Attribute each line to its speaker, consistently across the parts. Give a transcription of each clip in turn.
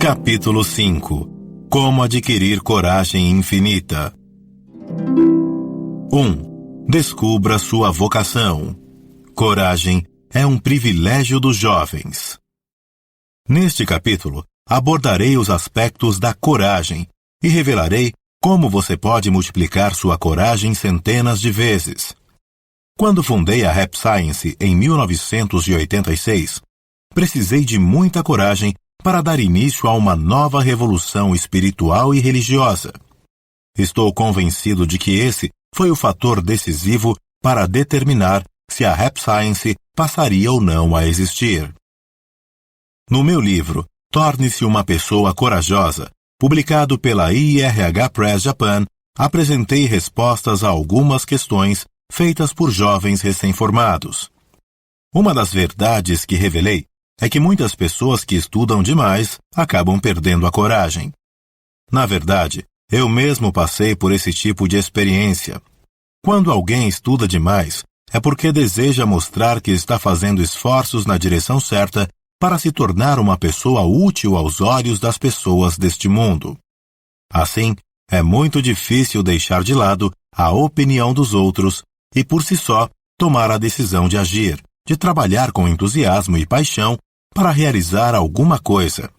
Speaker 1: Capítulo 5. Como adquirir coragem infinita. 1. Descubra sua vocação. Coragem é um privilégio dos jovens. Neste capítulo, abordarei os aspectos da coragem e revelarei como você pode multiplicar sua coragem centenas de vezes. Quando fundei a Rap Science em 1986, precisei de muita coragem para dar início a uma nova revolução espiritual e religiosa. Estou convencido de que esse foi o fator decisivo para determinar se a Rap Science passaria ou não a existir. No meu livro, Torne-se uma Pessoa Corajosa, publicado pela IRH Press Japan, apresentei respostas a algumas questões feitas por jovens recém-formados. Uma das verdades que revelei é que muitas pessoas que estudam demais acabam perdendo a coragem. Na verdade, eu mesmo passei por esse tipo de experiência. Quando alguém estuda demais, é porque deseja mostrar que está fazendo esforços na direção certa para se tornar uma pessoa útil aos olhos das pessoas deste mundo. Assim, é muito difícil deixar de lado a opinião dos outros e, por si só, tomar a decisão de agir, de trabalhar com entusiasmo e paixão para realizar alguma coisa.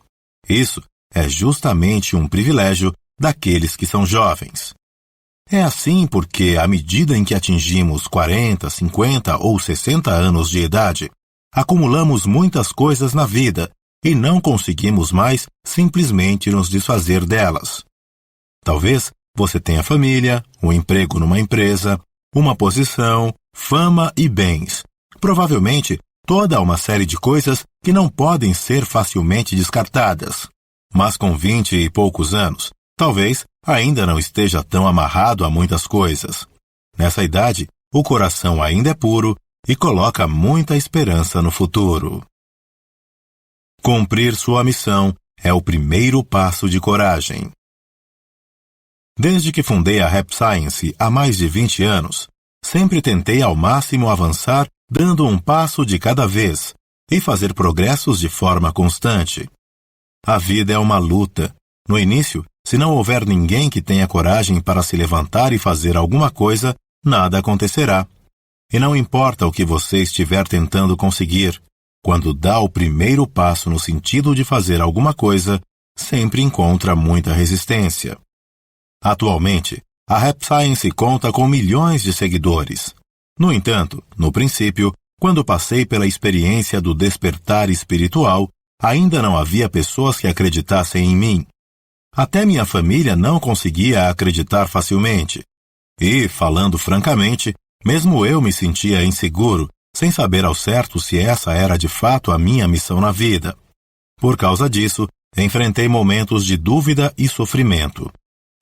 Speaker 1: Isso é justamente um privilégio daqueles que são jovens. É assim porque, à medida em que atingimos 40, 50 ou 60 anos de idade, acumulamos muitas coisas na vida e não conseguimos mais simplesmente nos desfazer delas. Talvez você tenha família, um emprego numa empresa, uma posição, fama e bens. Provavelmente, toda uma série de coisas que não podem ser facilmente descartadas. Mas com 20 e poucos anos, talvez ainda não esteja tão amarrado a muitas coisas. Nessa idade, o coração ainda é puro e coloca muita esperança no futuro. Cumprir sua missão é o primeiro passo de coragem. Desde que fundei a Rap Science há mais de 20 anos, sempre tentei ao máximo avançar dando um passo de cada vez e fazer progressos de forma constante. A vida é uma luta. No início, se não houver ninguém que tenha coragem para se levantar e fazer alguma coisa, nada acontecerá. E não importa o que você estiver tentando conseguir, quando dá o primeiro passo no sentido de fazer alguma coisa, sempre encontra muita resistência. Atualmente, a Rap Science conta com milhões de seguidores. No entanto, no princípio, quando passei pela experiência do despertar espiritual, ainda não havia pessoas que acreditassem em mim. Até minha família não conseguia acreditar facilmente. E, falando francamente, mesmo eu me sentia inseguro, sem saber ao certo se essa era de fato a minha missão na vida. Por causa disso, enfrentei momentos de dúvida e sofrimento.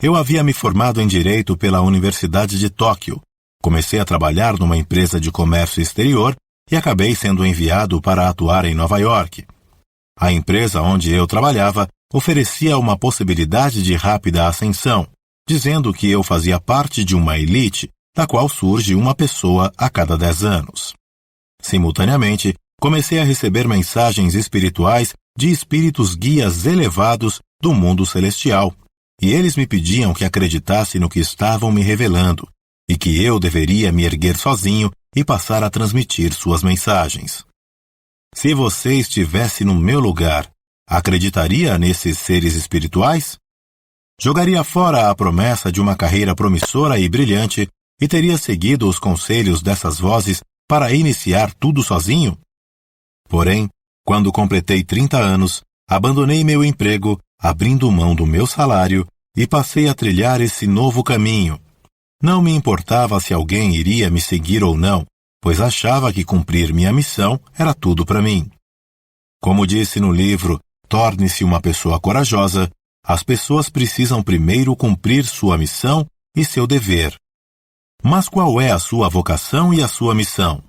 Speaker 1: Eu havia me formado em Direito pela Universidade de Tóquio. Comecei a trabalhar numa empresa de comércio exterior e acabei sendo enviado para atuar em Nova York. A empresa onde eu trabalhava oferecia uma possibilidade de rápida ascensão, dizendo que eu fazia parte de uma elite da qual surge uma pessoa a cada 10 anos. Simultaneamente, comecei a receber mensagens espirituais de espíritos guias elevados do mundo celestial, e eles me pediam que acreditasse no que estavam me revelando, e que eu deveria me erguer sozinho e passar a transmitir suas mensagens. Se você estivesse no meu lugar, acreditaria nesses seres espirituais? Jogaria fora a promessa de uma carreira promissora e brilhante e teria seguido os conselhos dessas vozes para iniciar tudo sozinho? Porém, quando completei 30 anos, abandonei meu emprego, abrindo mão do meu salário e passei a trilhar esse novo caminho. Não me importava se alguém iria me seguir ou não, pois achava que cumprir minha missão era tudo para mim. Como disse no livro Torne-se uma Pessoa Corajosa, as pessoas precisam primeiro cumprir sua missão e seu dever. Mas qual é a sua vocação e a sua missão?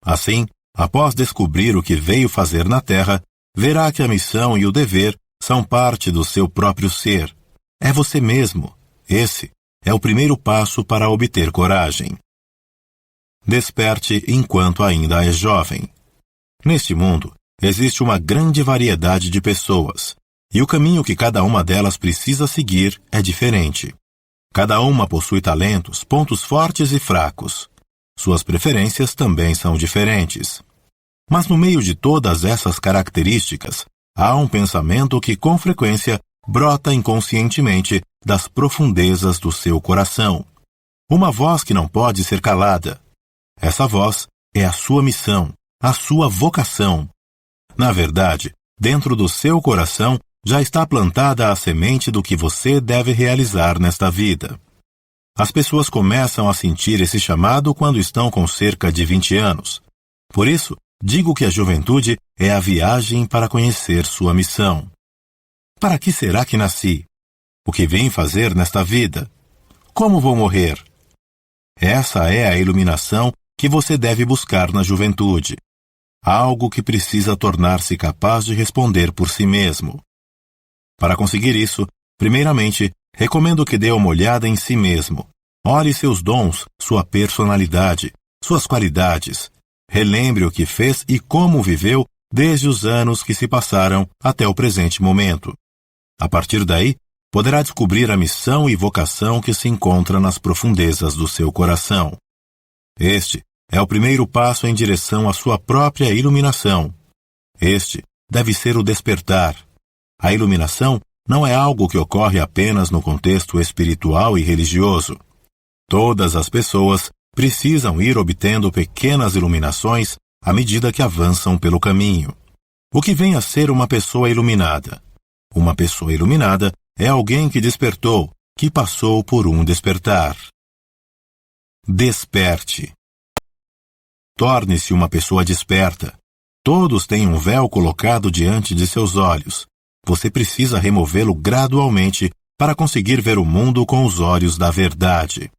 Speaker 1: Assim, após descobrir o que veio fazer na Terra, verá que a missão e o dever são parte do seu próprio ser. É você mesmo. Esse é o primeiro passo para obter coragem. Desperte enquanto ainda é jovem. Neste mundo, existe uma grande variedade de pessoas, E o caminho que cada uma delas precisa seguir é diferente. Cada uma possui talentos, pontos fortes e fracos. Suas preferências também são diferentes. Mas no meio de todas essas características, há um pensamento que com frequência brota inconscientemente das profundezas do seu coração. Uma voz que não pode ser calada. Essa voz é a sua missão, a sua vocação. Na verdade, dentro do seu coração já está plantada a semente do que você deve realizar nesta vida. As pessoas começam a sentir esse chamado quando estão com cerca de 20 anos. Por isso, digo que a juventude é a viagem para conhecer sua missão. Para que será que nasci? O que vim fazer nesta vida? Como vou morrer? Essa é a iluminação que você deve buscar na juventude. Algo que precisa tornar-se capaz de responder por si mesmo. Para conseguir isso, primeiramente, recomendo que dê uma olhada em si mesmo. Olhe seus dons, sua personalidade, suas qualidades. Relembre o que fez e como viveu desde os anos que se passaram até o presente momento. A partir daí, poderá descobrir a missão e vocação que se encontra nas profundezas do seu coração. Este é o primeiro passo em direção à sua própria iluminação. Este deve ser o despertar. A iluminação não é algo que ocorre apenas no contexto espiritual e religioso. Todas as pessoas precisam ir obtendo pequenas iluminações à medida que avançam pelo caminho. O que vem a ser uma pessoa iluminada? Uma pessoa iluminada é alguém que despertou, que passou por um despertar. Desperte. Torne-se uma pessoa desperta. Todos têm um véu colocado diante de seus olhos. Você precisa removê-lo gradualmente para conseguir ver o mundo com os olhos da verdade.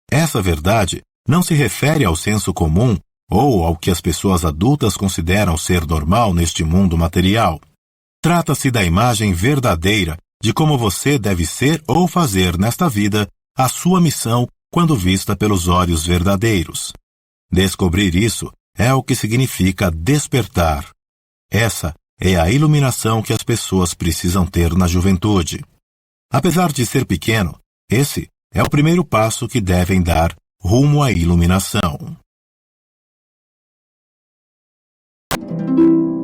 Speaker 1: Essa verdade não se refere ao senso comum ou ao que as pessoas adultas consideram ser normal neste mundo material. Trata-se da imagem verdadeira de como você deve ser ou fazer nesta vida a sua missão quando vista pelos olhos verdadeiros. Descobrir isso é o que significa despertar. Essa é a iluminação que as pessoas precisam ter na juventude. Apesar de ser pequeno, esse é o primeiro passo que devem dar rumo à iluminação.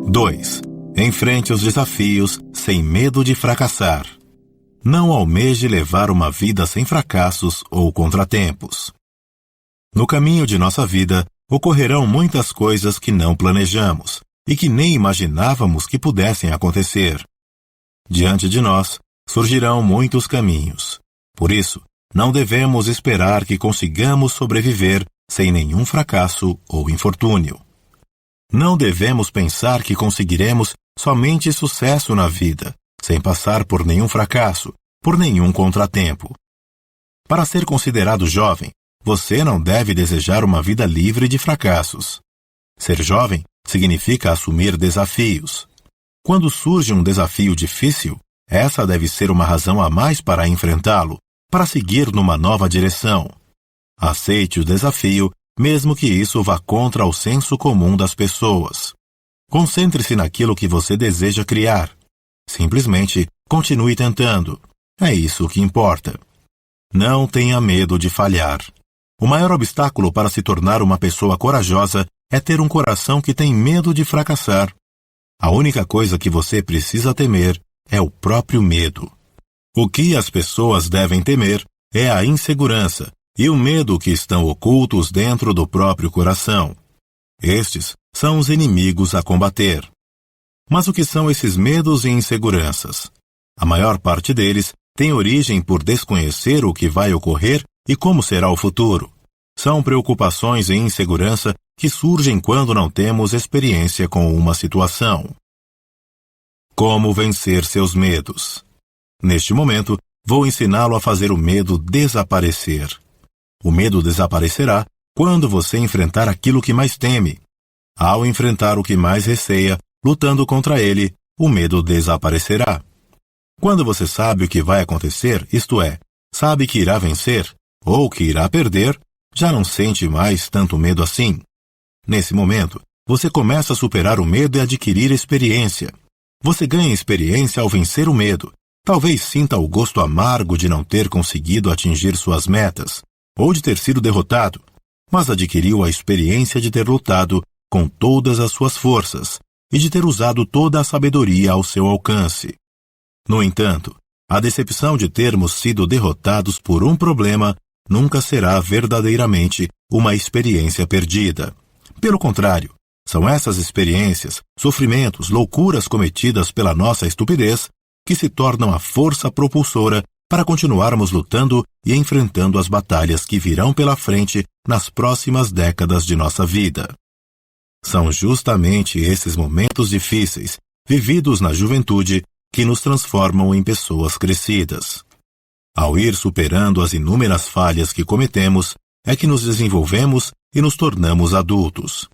Speaker 1: 2. Enfrente os desafios sem medo de fracassar. Não almeje levar uma vida sem fracassos ou contratempos. No caminho de nossa vida, ocorrerão muitas coisas que não planejamos e que nem imaginávamos que pudessem acontecer. Diante de nós, surgirão muitos caminhos. Por isso, não devemos esperar que consigamos sobreviver sem nenhum fracasso ou infortúnio. Não devemos pensar que conseguiremos somente sucesso na vida, sem passar por nenhum fracasso, por nenhum contratempo. Para ser considerado jovem, você não deve desejar uma vida livre de fracassos. Ser jovem significa assumir desafios. Quando surge um desafio difícil, essa deve ser uma razão a mais para enfrentá-lo, para seguir numa nova direção. Aceite o desafio, mesmo que isso vá contra o senso comum das pessoas. Concentre-se naquilo que você deseja criar. Simplesmente continue tentando. É isso que importa. Não tenha medo de falhar. O maior obstáculo para se tornar uma pessoa corajosa é ter um coração que tem medo de fracassar. A única coisa que você precisa temer é o próprio medo. O que as pessoas devem temer é a insegurança e o medo que estão ocultos dentro do próprio coração. Estes são os inimigos a combater. Mas o que são esses medos e inseguranças? A maior parte deles tem origem por desconhecer o que vai ocorrer e como será o futuro. São preocupações e insegurança que surgem quando não temos experiência com uma situação. Como vencer seus medos? Neste momento, vou ensiná-lo a fazer o medo desaparecer. O medo desaparecerá quando você enfrentar aquilo que mais teme. Ao enfrentar o que mais receia, lutando contra ele, o medo desaparecerá. Quando você sabe o que vai acontecer, isto é, sabe que irá vencer ou que irá perder, já não sente mais tanto medo assim. Nesse momento, você começa a superar o medo e adquirir experiência. Você ganha experiência ao vencer o medo. Talvez sinta o gosto amargo de não ter conseguido atingir suas metas, ou de ter sido derrotado, mas adquiriu a experiência de ter lutado com todas as suas forças e de ter usado toda a sabedoria ao seu alcance. No entanto, a decepção de termos sido derrotados por um problema nunca será verdadeiramente uma experiência perdida. Pelo contrário, são essas experiências, sofrimentos, loucuras cometidas pela nossa estupidez que se tornam a força propulsora para continuarmos lutando e enfrentando as batalhas que virão pela frente nas próximas décadas de nossa vida. São justamente esses momentos difíceis, vividos na juventude, que nos transformam em pessoas crescidas. Ao ir superando as inúmeras falhas que cometemos, é que nos desenvolvemos e nos tornamos adultos.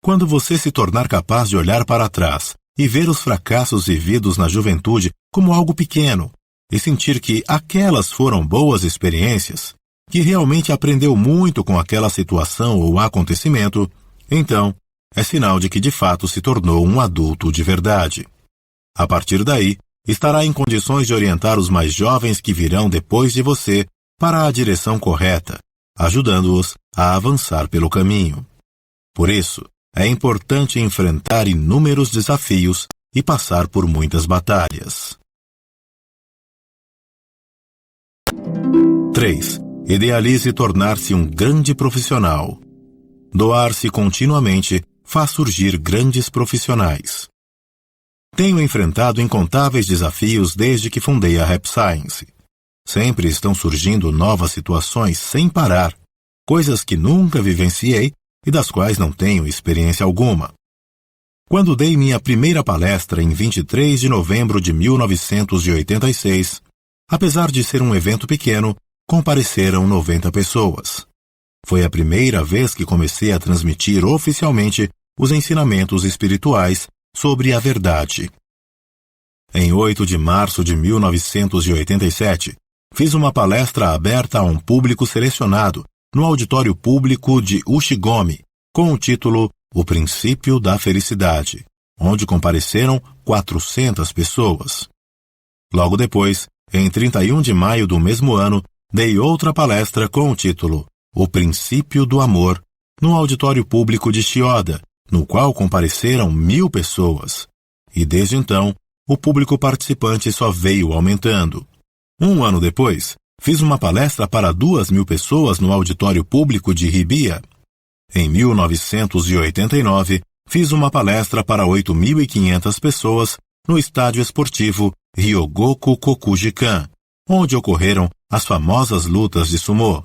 Speaker 1: Quando você se tornar capaz de olhar para trás e ver os fracassos vividos na juventude como algo pequeno, e sentir que aquelas foram boas experiências, que realmente aprendeu muito com aquela situação ou acontecimento, então é sinal de que de fato se tornou um adulto de verdade. A partir daí, estará em condições de orientar os mais jovens que virão depois de você para a direção correta, ajudando-os a avançar pelo caminho. Por isso, é importante enfrentar inúmeros desafios e passar por muitas batalhas. 3. Idealize tornar-se um grande profissional. Doar-se continuamente faz surgir grandes profissionais. Tenho enfrentado incontáveis desafios desde que fundei a Rap Science. Sempre estão surgindo novas situações sem parar, coisas que nunca vivenciei e das quais não tenho experiência alguma. Quando dei minha primeira palestra em 23 de novembro de 1986, apesar de ser um evento pequeno, compareceram 90 pessoas. Foi a primeira vez que comecei a transmitir oficialmente os ensinamentos espirituais sobre a verdade. Em 8 de março de 1987, fiz uma palestra aberta a um público selecionado no auditório público de Ushigome, com o título O Princípio da Felicidade, onde compareceram 400 pessoas. Logo depois, em 31 de maio do mesmo ano, dei outra palestra com o título O Princípio do Amor, no auditório público de Chiyoda, no qual compareceram 1.000 pessoas. E desde então, o público participante só veio aumentando. Um ano depois, fiz uma palestra para 2.000 pessoas no auditório público de Hibiya. Em 1989, fiz uma palestra para 8.500 pessoas no estádio esportivo Ryogoku Kokujikan, onde ocorreram as famosas lutas de sumô.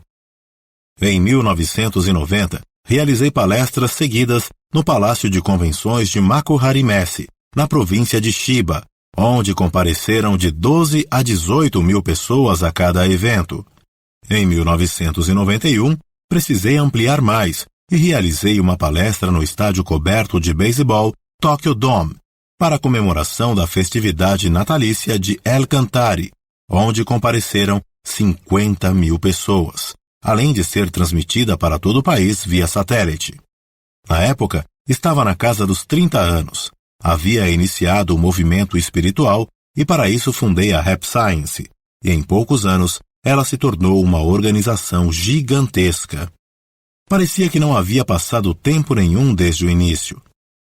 Speaker 1: Em 1990, realizei palestras seguidas no Palácio de Convenções de Makuhari-messe, na província de Chiba, onde compareceram de 12 a 18.000 pessoas a cada evento. Em 1991, precisei ampliar mais e realizei uma palestra no estádio coberto de beisebol Tokyo Dome, para a comemoração da festividade natalícia de El Cantari, onde compareceram 50.000 pessoas, além de ser transmitida para todo o país via satélite. Na época, estava na casa dos 30 anos. Havia iniciado o movimento espiritual e para isso fundei a Rap Science, e em poucos anos ela se tornou uma organização gigantesca. Parecia que não havia passado tempo nenhum desde o início.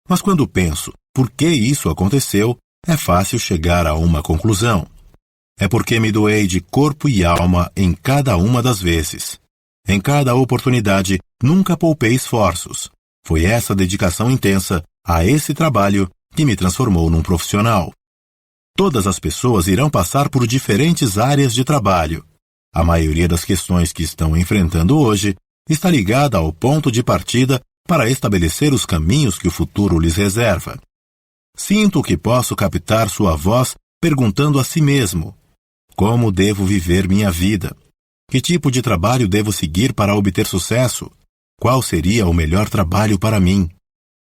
Speaker 1: Mas quando penso por que isso aconteceu, é fácil chegar a uma conclusão. É porque me doei de corpo e alma em cada uma das vezes. Em cada oportunidade, nunca poupei esforços. Foi essa dedicação intensa a esse trabalho que me transformou num profissional. Todas as pessoas irão passar por diferentes áreas de trabalho. A maioria das questões que estão enfrentando hoje está ligada ao ponto de partida para estabelecer os caminhos que o futuro lhes reserva. Sinto que posso captar sua voz perguntando a si mesmo: como devo viver minha vida? Que tipo de trabalho devo seguir para obter sucesso? Qual seria o melhor trabalho para mim?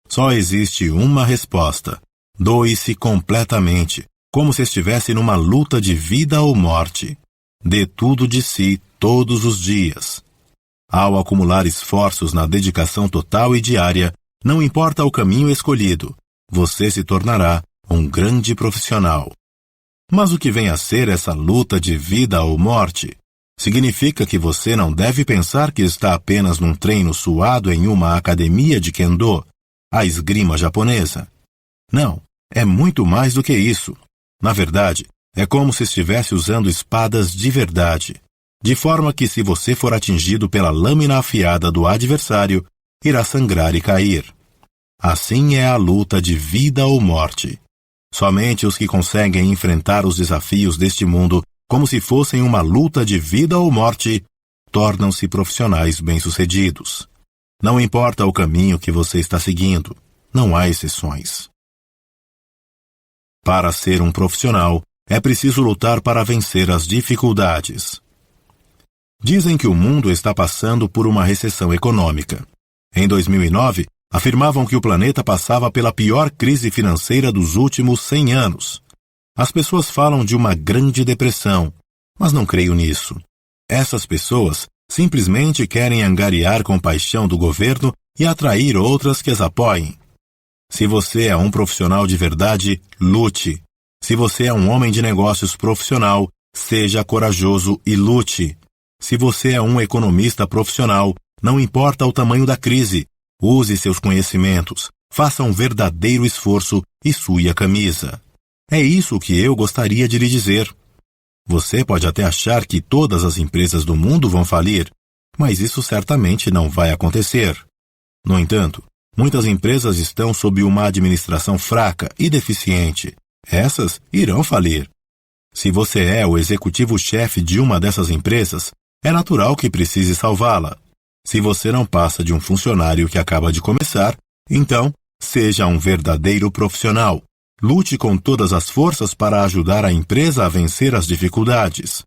Speaker 1: Só existe uma resposta: doe-se completamente, como se estivesse numa luta de vida ou morte. Dê tudo de si todos os dias. Ao acumular esforços na dedicação total e diária, não importa o caminho escolhido, você se tornará um grande profissional. Mas o que vem a ser essa luta de vida ou morte? Significa que você não deve pensar que está apenas num treino suado em uma academia de Kendo, a esgrima japonesa. Não, é muito mais do que isso. Na verdade, é como se estivesse usando espadas de verdade, de forma que se você for atingido pela lâmina afiada do adversário, irá sangrar e cair. Assim é a luta de vida ou morte. Somente os que conseguem enfrentar os desafios deste mundo como se fossem uma luta de vida ou morte, tornam-se profissionais bem-sucedidos. Não importa o caminho que você está seguindo, não há exceções. Para ser um profissional, é preciso lutar para vencer as dificuldades. Dizem que o mundo está passando por uma recessão econômica. Em 2009, afirmavam que o planeta passava pela pior crise financeira dos últimos 100 anos. As pessoas falam de uma grande depressão, mas não creio nisso. Essas pessoas simplesmente querem angariar compaixão do governo e atrair outras que as apoiem. Se você é um profissional de verdade, lute. Se você é um homem de negócios profissional, seja corajoso e lute. Se você é um economista profissional, não importa o tamanho da crise, use seus conhecimentos, faça um verdadeiro esforço e sue a camisa. É isso que eu gostaria de lhe dizer. Você pode até achar que todas as empresas do mundo vão falir, mas isso certamente não vai acontecer. No entanto, muitas empresas estão sob uma administração fraca e deficiente. Essas irão falir. Se você é o executivo-chefe de uma dessas empresas, é natural que precise salvá-la. Se você não passa de um funcionário que acaba de começar, então, seja um verdadeiro profissional. Lute com todas as forças para ajudar a empresa a vencer as dificuldades.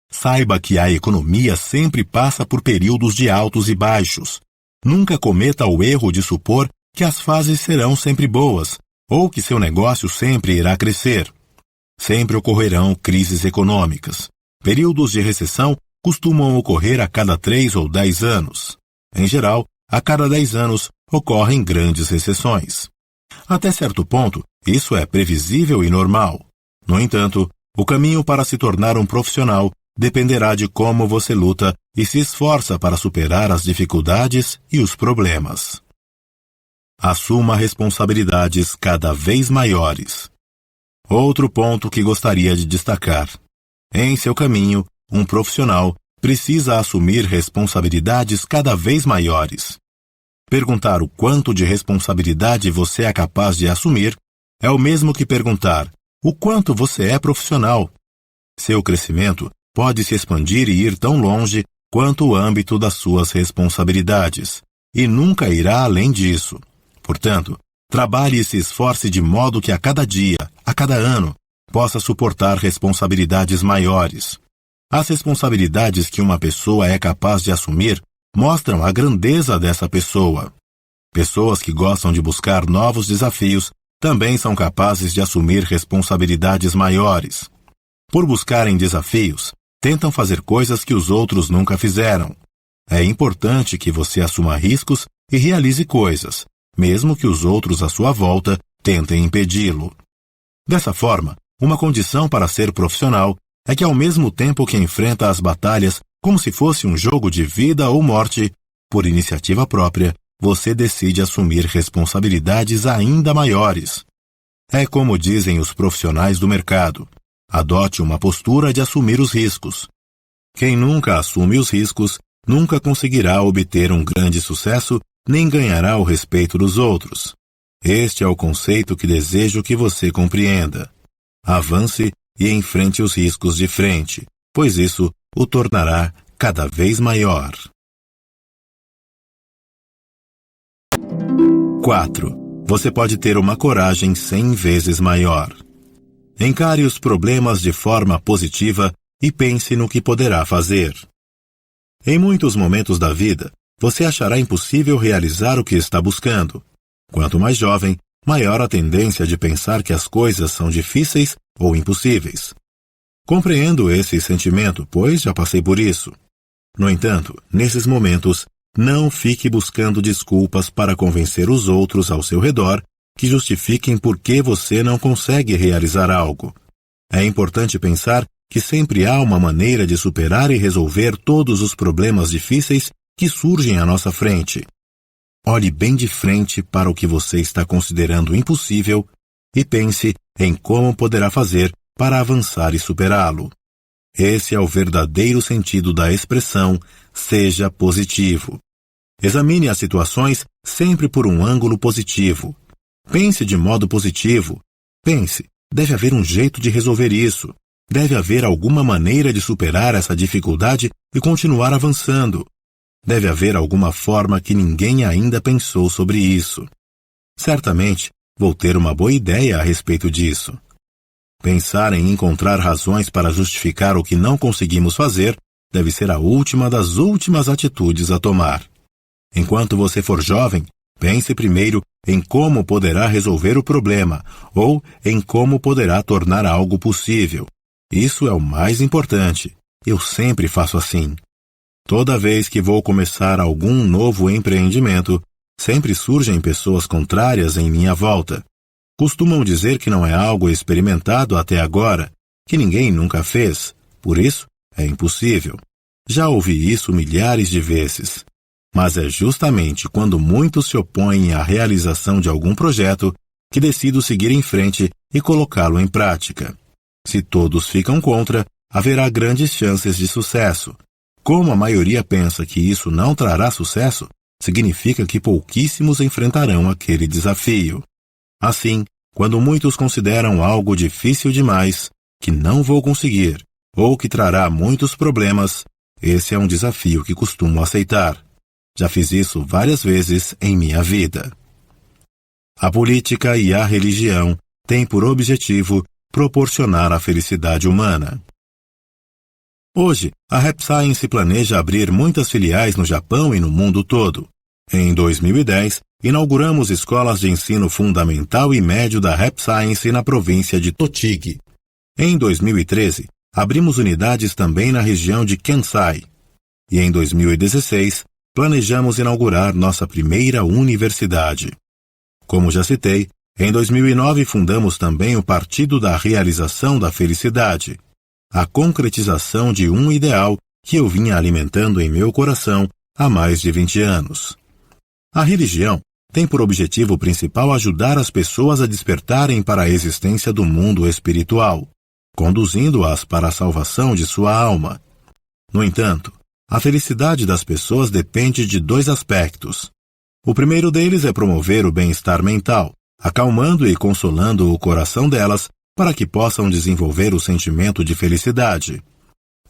Speaker 1: Saiba que a economia sempre passa por períodos de altos e baixos. Nunca cometa o erro de supor que as fases serão sempre boas, ou que seu negócio sempre irá crescer. Sempre ocorrerão crises econômicas. Períodos de recessão costumam ocorrer a cada 3 ou 10 anos. Em geral, a cada 10 anos ocorrem grandes recessões. Até certo ponto, isso é previsível e normal. No entanto, o caminho para se tornar um profissional dependerá de como você luta e se esforça para superar as dificuldades e os problemas. Assuma responsabilidades cada vez maiores. Outro ponto que gostaria de destacar. Em seu caminho, um profissional precisa assumir responsabilidades cada vez maiores. Perguntar o quanto de responsabilidade você é capaz de assumir é o mesmo que perguntar o quanto você é profissional. Seu crescimento pode se expandir e ir tão longe quanto o âmbito das suas responsabilidades, e nunca irá além disso. Portanto, trabalhe e se esforce de modo que a cada dia, a cada ano, possa suportar responsabilidades maiores. As responsabilidades que uma pessoa é capaz de assumir mostram a grandeza dessa pessoa. Pessoas que gostam de buscar novos desafios também são capazes de assumir responsabilidades maiores. Por buscarem desafios, tentam fazer coisas que os outros nunca fizeram. É importante que você assuma riscos e realize coisas, mesmo que os outros à sua volta tentem impedi-lo. Dessa forma, uma condição para ser profissional é que ao mesmo tempo que enfrenta as batalhas como se fosse um jogo de vida ou morte, por iniciativa própria, você decide assumir responsabilidades ainda maiores. É como dizem os profissionais do mercado: adote uma postura de assumir os riscos. Quem nunca assume os riscos, nunca conseguirá obter um grande sucesso, nem ganhará o respeito dos outros. Este é o conceito que desejo que você compreenda. Avance e enfrente os riscos de frente, pois isso o tornará cada vez maior. 4. Você pode ter uma coragem 100 vezes maior. Encare os problemas de forma positiva e pense no que poderá fazer. Em muitos momentos da vida, você achará impossível realizar o que está buscando. Quanto mais jovem, maior a tendência de pensar que as coisas são difíceis ou impossíveis. Compreendo esse sentimento, pois já passei por isso. No entanto, nesses momentos, não fique buscando desculpas para convencer os outros ao seu redor que justifiquem por que você não consegue realizar algo. É importante pensar que sempre há uma maneira de superar e resolver todos os problemas difíceis que surgem à nossa frente. Olhe bem de frente para o que você está considerando impossível e pense em como poderá fazer para avançar e superá-lo. Esse é o verdadeiro sentido da expressão "seja positivo". Examine as situações sempre por um ângulo positivo. Pense de modo positivo. Pense, deve haver um jeito de resolver isso. Deve haver alguma maneira de superar essa dificuldade e continuar avançando. Deve haver alguma forma que ninguém ainda pensou sobre isso. Certamente, vou ter uma boa ideia a respeito disso. Pensar em encontrar razões para justificar o que não conseguimos fazer deve ser a última das últimas atitudes a tomar. Enquanto você for jovem, pense primeiro em como poderá resolver o problema ou em como poderá tornar algo possível. Isso é o mais importante. Eu sempre faço assim. Toda vez que vou começar algum novo empreendimento, sempre surgem pessoas contrárias em minha volta. Costumam dizer que não é algo experimentado até agora, que ninguém nunca fez, por isso é impossível. Já ouvi isso milhares de vezes. Mas é justamente quando muitos se opõem à realização de algum projeto que decido seguir em frente e colocá-lo em prática. Se todos ficam contra, haverá grandes chances de sucesso. Como a maioria pensa que isso não trará sucesso, significa que pouquíssimos enfrentarão aquele desafio. Assim, quando muitos consideram algo difícil demais, que não vou conseguir, ou que trará muitos problemas, esse é um desafio que costumo aceitar. Já fiz isso várias vezes em minha vida. A política e a religião têm por objetivo proporcionar a felicidade humana. Hoje, a Rap Science planeja abrir muitas filiais no Japão e no mundo todo. Em 2010, inauguramos escolas de ensino fundamental e médio da Rap Science na província de Tochigi. Em 2013, abrimos unidades também na região de Kansai. E em 2016, planejamos inaugurar nossa primeira universidade. Como já citei, em 2009 fundamos também o Partido da Realização da Felicidade, a concretização de um ideal que eu vinha alimentando em meu coração há mais de 20 anos. A religião tem por objetivo principal ajudar as pessoas a despertarem para a existência do mundo espiritual, conduzindo-as para a salvação de sua alma. No entanto, a felicidade das pessoas depende de dois aspectos. O primeiro deles é promover o bem-estar mental, acalmando e consolando o coração delas para que possam desenvolver o sentimento de felicidade.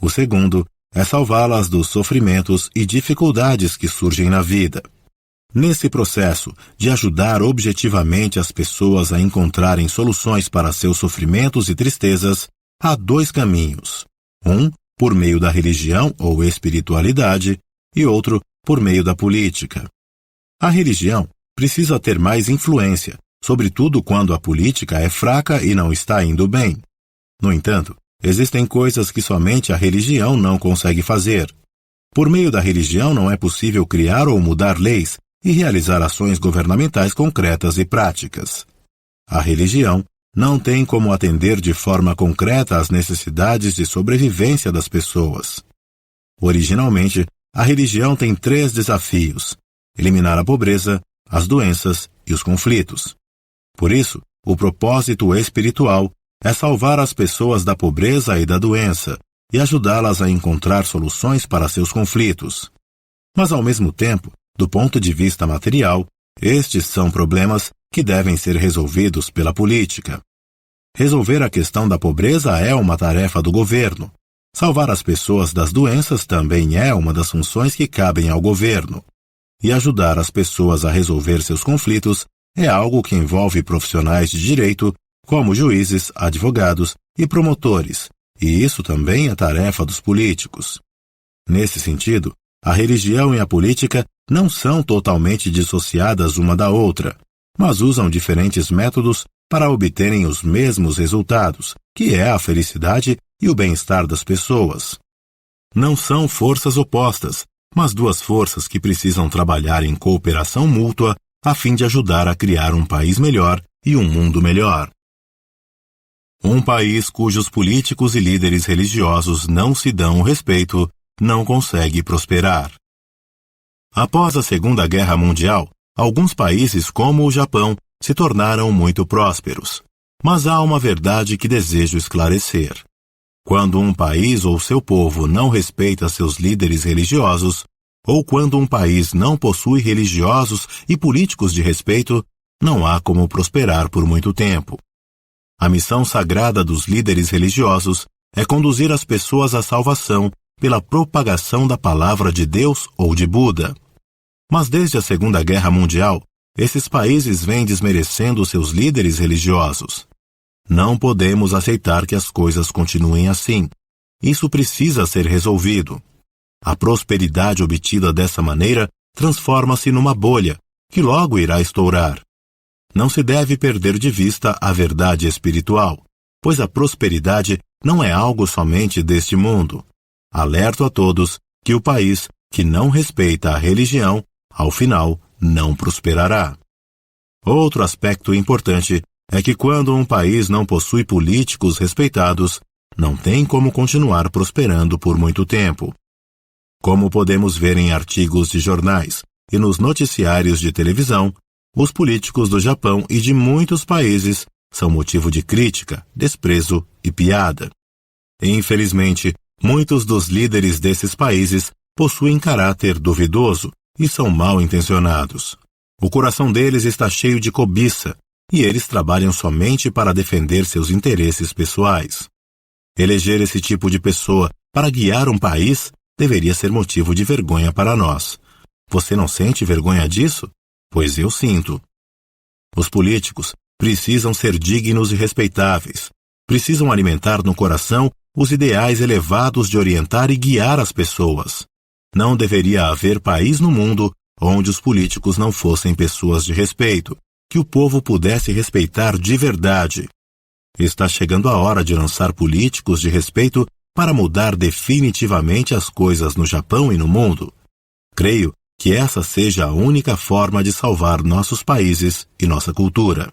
Speaker 1: O segundo é salvá-las dos sofrimentos e dificuldades que surgem na vida. Nesse processo de ajudar objetivamente as pessoas a encontrarem soluções para seus sofrimentos e tristezas, há dois caminhos. Um, por meio da religião ou espiritualidade, e outro, por meio da política. A religião precisa ter mais influência, sobretudo quando a política é fraca e não está indo bem. No entanto, existem coisas que somente a religião não consegue fazer. Por meio da religião não é possível criar ou mudar leis e realizar ações governamentais concretas e práticas. A religião não tem como atender de forma concreta às necessidades de sobrevivência das pessoas. Originalmente, a religião tem 3 desafios: eliminar a pobreza, as doenças e os conflitos. Por isso, o propósito espiritual é salvar as pessoas da pobreza e da doença e ajudá-las a encontrar soluções para seus conflitos. Mas, ao mesmo tempo, do ponto de vista material, estes são problemas que devem ser resolvidos pela política. Resolver a questão da pobreza é uma tarefa do governo. Salvar as pessoas das doenças também é uma das funções que cabem ao governo. E ajudar as pessoas a resolver seus conflitos é algo que envolve profissionais de direito, como juízes, advogados e promotores, e isso também é tarefa dos políticos. Nesse sentido, a religião e a política não são totalmente dissociadas uma da outra, mas usam diferentes métodos para obterem os mesmos resultados, que é a felicidade e o bem-estar das pessoas. Não são forças opostas, mas duas forças que precisam trabalhar em cooperação mútua a fim de ajudar a criar um país melhor e um mundo melhor. Um país cujos políticos e líderes religiosos não se dão o respeito não consegue prosperar. Após a Segunda Guerra Mundial, alguns países como o Japão se tornaram muito prósperos. Mas há uma verdade que desejo esclarecer. Quando um país ou seu povo não respeita seus líderes religiosos, ou quando um país não possui religiosos e políticos de respeito, não há como prosperar por muito tempo. A missão sagrada dos líderes religiosos é conduzir as pessoas à salvação pela propagação da palavra de Deus ou de Buda. Mas desde a Segunda Guerra Mundial, esses países vêm desmerecendo seus líderes religiosos. Não podemos aceitar que as coisas continuem assim. Isso precisa ser resolvido. A prosperidade obtida dessa maneira transforma-se numa bolha, que logo irá estourar. Não se deve perder de vista a verdade espiritual, pois a prosperidade não é algo somente deste mundo. Alerto a todos que o país que não respeita a religião, ao final, não prosperará. Outro aspecto importante é que quando um país não possui políticos respeitados, não tem como continuar prosperando por muito tempo. Como podemos ver em artigos de jornais e nos noticiários de televisão, os políticos do Japão e de muitos países são motivo de crítica, desprezo e piada. Infelizmente, muitos dos líderes desses países possuem caráter duvidoso e são mal intencionados. O coração deles está cheio de cobiça e eles trabalham somente para defender seus interesses pessoais. Eleger esse tipo de pessoa para guiar um país deveria ser motivo de vergonha para nós. Você não sente vergonha disso? Pois eu sinto. Os políticos precisam ser dignos e respeitáveis. Precisam alimentar no coração os ideais elevados de orientar e guiar as pessoas. Não deveria haver país no mundo onde os políticos não fossem pessoas de respeito, que o povo pudesse respeitar de verdade. Está chegando a hora de lançar políticos de respeito para mudar definitivamente as coisas no Japão e no mundo. Creio que essa seja a única forma de salvar nossos países e nossa cultura.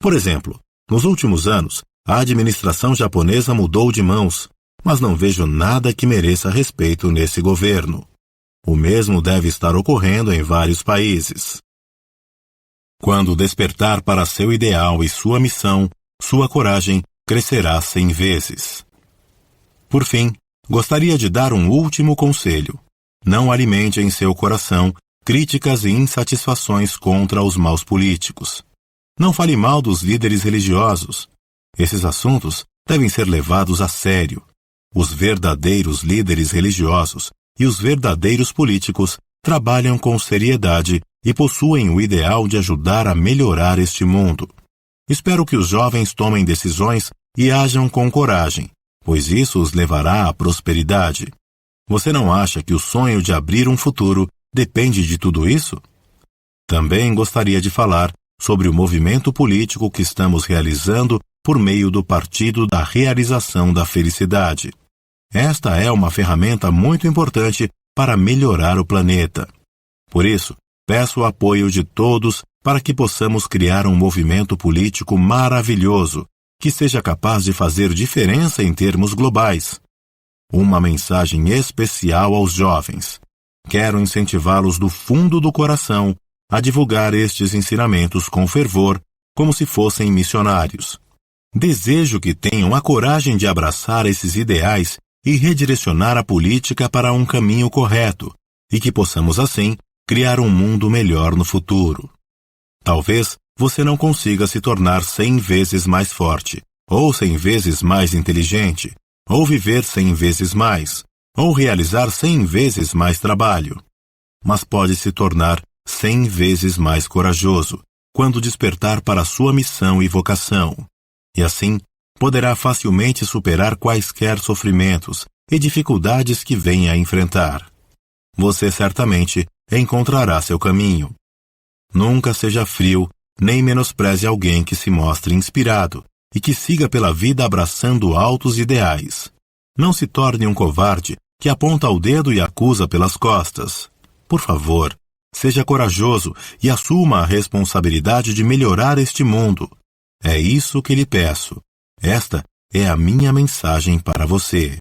Speaker 1: Por exemplo, nos últimos anos, a administração japonesa mudou de mãos, mas não vejo nada que mereça respeito nesse governo. O mesmo deve estar ocorrendo em vários países. Quando despertar para seu ideal e sua missão, sua coragem crescerá 100 vezes. Por fim, gostaria de dar um último conselho. Não alimente em seu coração críticas e insatisfações contra os maus políticos. Não fale mal dos líderes religiosos. Esses assuntos devem ser levados a sério. Os verdadeiros líderes religiosos e os verdadeiros políticos trabalham com seriedade e possuem o ideal de ajudar a melhorar este mundo. Espero que os jovens tomem decisões e ajam com coragem, pois isso os levará à prosperidade. Você não acha que o sonho de abrir um futuro depende de tudo isso? Também gostaria de falar sobre o movimento político que estamos realizando por meio do Partido da Realização da Felicidade. Esta é uma ferramenta muito importante para melhorar o planeta. Por isso, peço o apoio de todos para que possamos criar um movimento político maravilhoso, que seja capaz de fazer diferença em termos globais. Uma mensagem especial aos jovens. Quero incentivá-los do fundo do coração a divulgar estes ensinamentos com fervor, como se fossem missionários. Desejo que tenham a coragem de abraçar esses ideais e redirecionar a política para um caminho correto, e que possamos, assim, criar um mundo melhor no futuro. Talvez você não consiga se tornar 100 vezes mais forte, ou 100 vezes mais inteligente, ou viver 100 vezes mais, ou realizar 100 vezes mais trabalho. Mas pode se tornar 100 vezes mais corajoso, quando despertar para sua missão e vocação. E assim, poderá facilmente superar quaisquer sofrimentos e dificuldades que venha a enfrentar. Você certamente encontrará seu caminho. Nunca seja frio, nem menospreze alguém que se mostre inspirado e que siga pela vida abraçando altos ideais. Não se torne um covarde que aponta o dedo e acusa pelas costas. Por favor, Seja corajoso e assuma a responsabilidade de melhorar este mundo. É isso que lhe peço. Esta é a minha mensagem para você.